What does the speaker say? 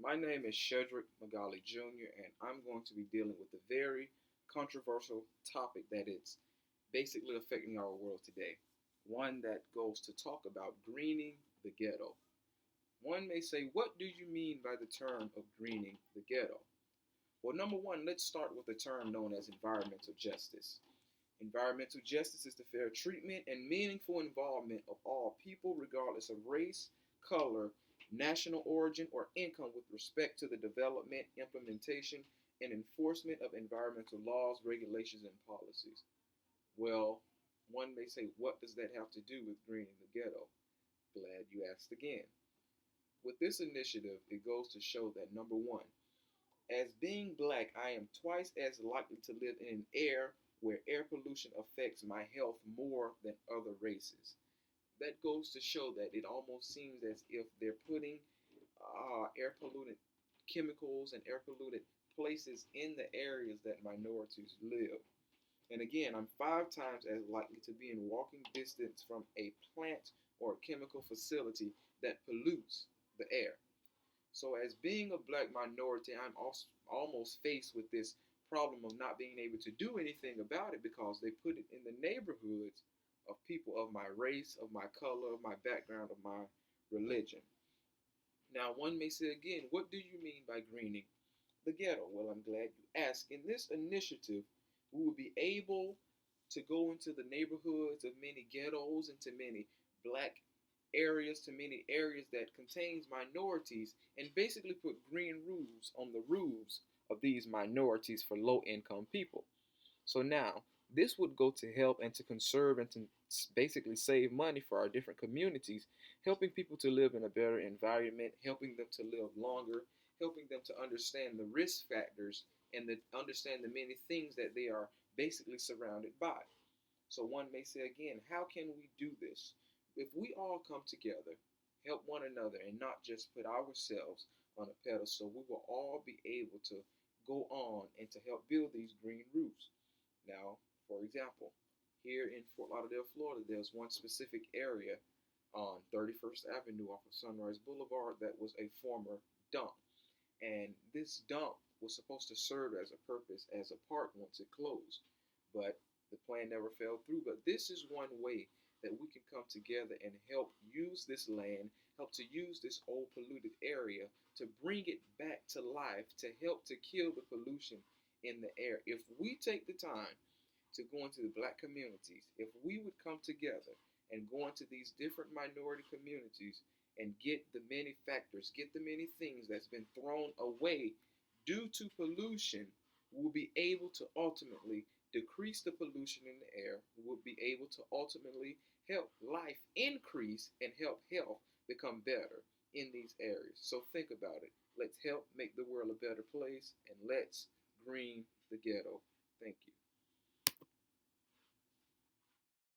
My name is Shedric McGauley Jr., and I'm going to be dealing with a very controversial topic that is basically affecting our world today. One that goes to talk about greening the ghetto. One may say, what do you mean by the term of greening the ghetto? Well, number one, let's start with the term known as environmental justice. Environmental justice is the fair treatment and meaningful involvement of all people, regardless of race, color, national origin, or income, with respect to the development, implementation, and enforcement of environmental laws, regulations, and policies. Well, one may say, what does that have to do with greening the ghetto? Glad you asked again. With this initiative, it goes to show that number one, as being black, I am twice as likely to live in an air where air pollution affects my health more than other races. That goes to show that it almost seems as if they're putting air pollutant chemicals and air polluted places in the areas that minorities live. And again, I'm 5 times as likely to be in walking distance from a plant or a chemical facility that pollutes the air. So, as being a black minority, I'm also almost faced with this problem of not being able to do anything about it because they put it in the neighborhoods of people of my race, of my color, of my background, of my religion. Now, one may say again, what do you mean by greening the ghetto? Well, I'm glad you asked. In this initiative, we will be able to go into the neighborhoods of many ghettos, into many black areas, to many areas that contains minorities, and basically put green roofs on the roofs of these minorities for low income people. So now this would go to help and to conserve and to basically save money for our different communities, helping people to live in a better environment, helping them to live longer, helping them to understand the risk factors and to understand the many things that they are basically surrounded by. So one may say again, how can we do this? If we all come together, help one another, and not just put ourselves on a pedestal, we will all be able to go on and to help build these green roofs. Now, for example, here in Fort Lauderdale, Florida, there's one specific area on 31st Avenue off of Sunrise Boulevard that was a former dump. And this dump was supposed to serve as a purpose as a park once it closed. But the plan never fell through. But this is one way that we can come together and help use this land, help to use this old polluted area to bring it back to life, to help to kill the pollution in the air. If we take the time to go into the black communities, if we would come together and go into these different minority communities and get the many factors, get the many things that's been thrown away due to pollution, we'll be able to ultimately decrease the pollution in the air. We'll be able to ultimately help life increase and help health become better in these areas. So think about it. Let's help make the world a better place, and let's green the ghetto. Thank you.